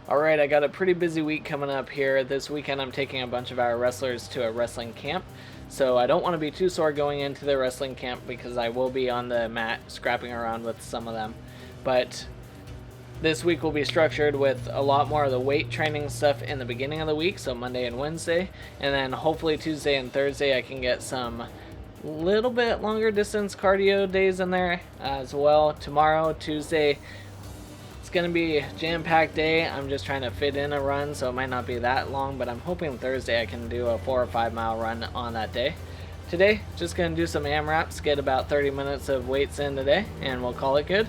Alright, I got a pretty busy week coming up here. This weekend I'm taking a bunch of our wrestlers to a wrestling camp. So I don't want to be too sore going into the wrestling camp because I will be on the mat scrapping around with some of them. But this week will be structured with a lot more of the weight training stuff in the beginning of the week, so Monday and Wednesday. And then hopefully Tuesday and Thursday I can get some little bit longer distance cardio days in there as well. Tomorrow, Tuesday, it's going to be a jam-packed day. I'm just trying to fit in a run, so it might not be that long, but I'm hoping Thursday I can do a 4 or 5 mile run on that day. Today, just going to do some AMRAPs, get about 30 minutes of weights in today, and we'll call it good.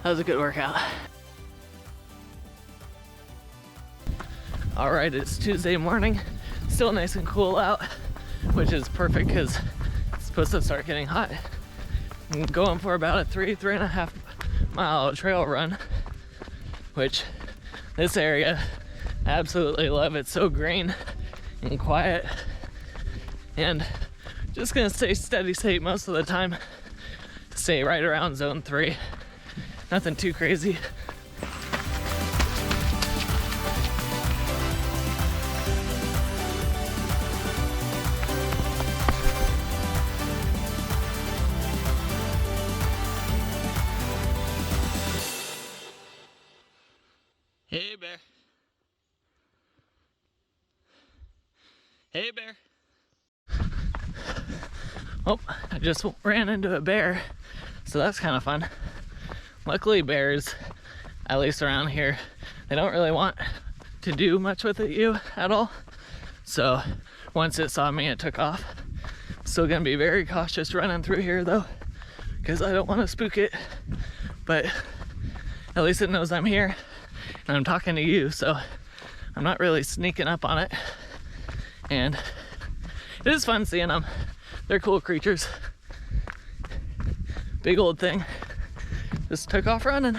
That was a good workout. Alright, it's Tuesday morning. Still nice and cool out, which is perfect because it's supposed to start getting hot. I'm going for about a 3.5 mile trail run, which this area, I absolutely love. It's so green and quiet, and just gonna stay steady state most of the time. Stay right around zone 3. Nothing too crazy. Hey, bear. Hey, bear. Oh, I just ran into a bear, so that's kind of fun. Luckily bears, at least around here, they don't really want to do much with you at all. So once it saw me, it took off. Still gonna be very cautious running through here though, because I don't want to spook it. But at least it knows I'm here and I'm talking to you, so I'm not really sneaking up on it. And it is fun seeing them. They're cool creatures. Big old thing. Just took off running.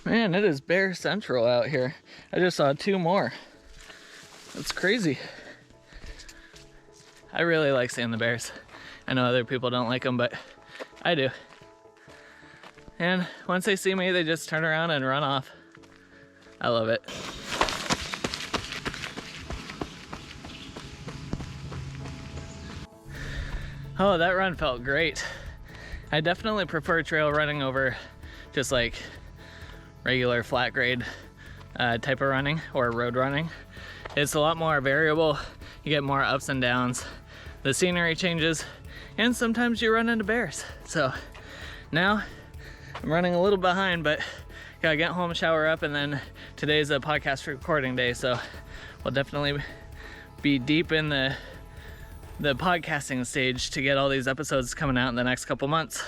Man, it is bear central out here. I just saw 2 more. That's crazy. I really like seeing the bears. I know other people don't like them, but I do. And once they see me, they just turn around and run off. I love it. Oh, that run felt great. I definitely prefer trail running over just like regular flat grade type of running or road running. It's a lot more variable. You get more ups and downs. The scenery changes, and sometimes you run into bears. So now I'm running a little behind, but gotta get home, shower up, and then today's a podcast recording day, so we'll definitely be deep in the podcasting stage to get all these episodes coming out in the next couple months.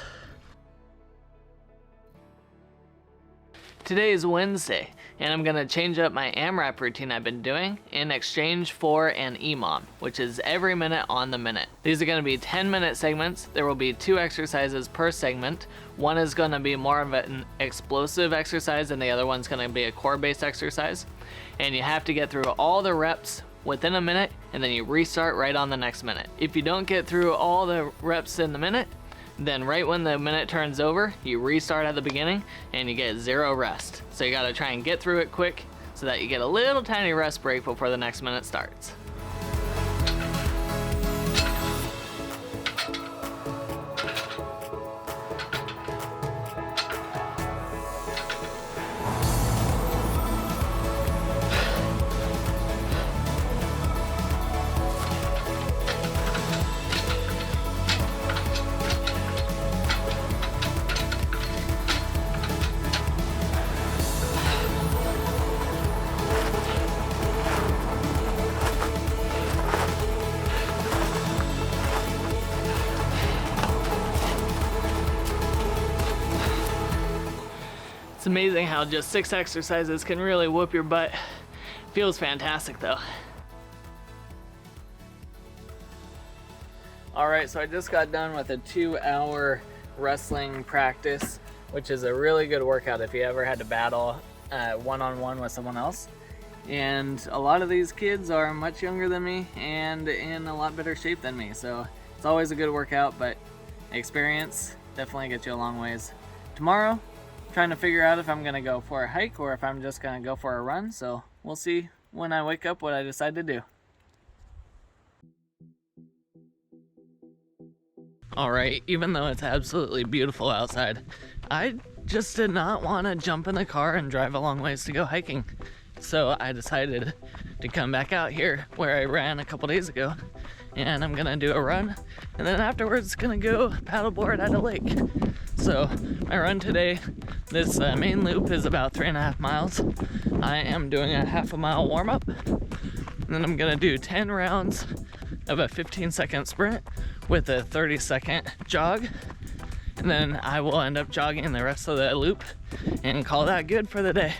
Today is Wednesday, and I'm gonna change up my AMRAP routine I've been doing in exchange for an EMOM, which is every minute on the minute. These are gonna be 10-minute segments. There will be 2 exercises per segment. One is gonna be more of an explosive exercise, and the other one's gonna be a core-based exercise. And you have to get through all the reps within a minute, and then you restart right on the next minute. If you don't get through all the reps in the minute, then right when the minute turns over, you restart at the beginning and you get 0 rest. So you gotta try and get through it quick so that you get a little tiny rest break before the next minute starts. It's amazing how just 6 exercises can really whoop your butt. Feels fantastic though. Alright, so I just got done with a 2-hour wrestling practice, which is a really good workout if you ever had to battle one-on-one with someone else. And a lot of these kids are much younger than me and in a lot better shape than me, so it's always a good workout, but experience definitely gets you a long ways. Tomorrow, I'm trying to figure out if I'm gonna go for a hike or if I'm just gonna go for a run, so we'll see when I wake up what I decide to do. Alright, even though it's absolutely beautiful outside, I just did not want to jump in the car and drive a long ways to go hiking. So I decided to come back out here where I ran a couple days ago, and I'm gonna do a run, and then afterwards gonna go paddleboard at a lake. So my run today, this main loop is about 3.5 miles. I am doing a 1/2 mile warm up, and then I'm gonna do 10 rounds of a 15-second sprint with a 30-second jog, and then I will end up jogging the rest of the loop and call that good for the day.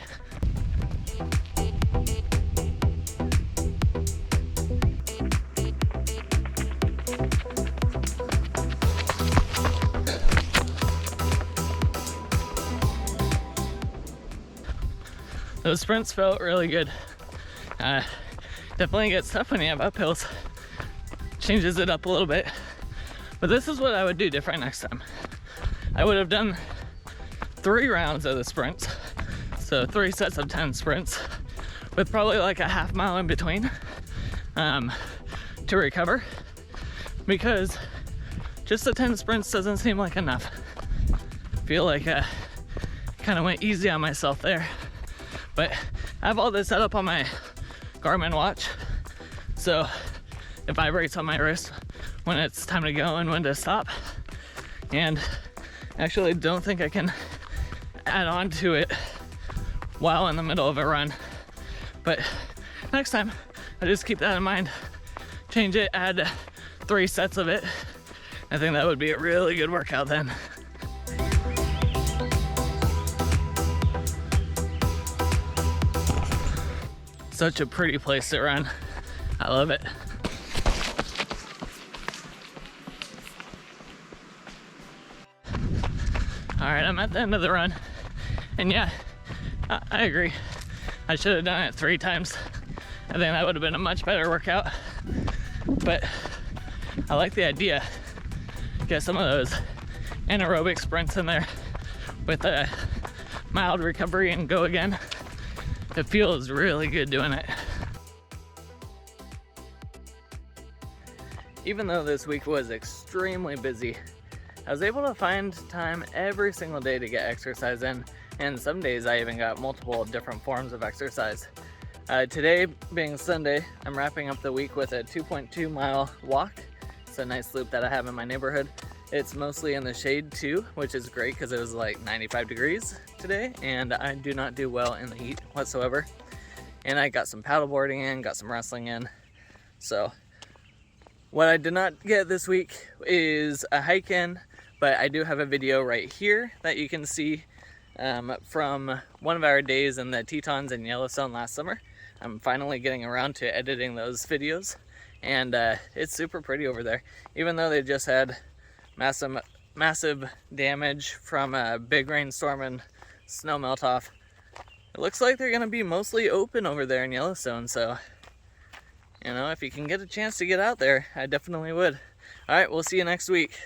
Those sprints felt really good. Definitely gets tough when you have uphills. Changes it up a little bit. But this is what I would do different next time. I would have done 3 rounds of the sprints. So 3 sets of 10 sprints with probably like a 1/2 mile in between to recover, because just the 10 sprints doesn't seem like enough. I feel like I kind of went easy on myself there. But I have all this set up on my Garmin watch, so it vibrates on my wrist when it's time to go and when to stop. And actually don't think I can add on to it while in the middle of a run. But next time, I just keep that in mind. Change it, add 3 sets of it. I think that would be a really good workout then. Such a pretty place to run. I love it. All right, I'm at the end of the run. And yeah, I agree. I should have done it 3 times. I think that would have been a much better workout. But I like the idea. Get some of those anaerobic sprints in there with a mild recovery and go again. It feels really good doing it. Even though this week was extremely busy, I was able to find time every single day to get exercise in, and some days I even got multiple different forms of exercise. Today being Sunday, I'm wrapping up the week with a 2.2 mile walk. It's a nice loop that I have in my neighborhood. It's mostly in the shade too, which is great because it was like 95 degrees today, and I do not do well in the heat whatsoever. And I got some paddleboarding in, got some wrestling in. So what I did not get this week is a hike in, but I do have a video right here that you can see from one of our days in the Tetons in Yellowstone last summer. I'm finally getting around to editing those videos, and it's super pretty over there. Even though they just had massive damage from a big rainstorm and snow melt off, it looks like they're gonna be mostly open over there in Yellowstone. So, you know, if you can get a chance to get out there, I definitely would. All right, we'll see you next week.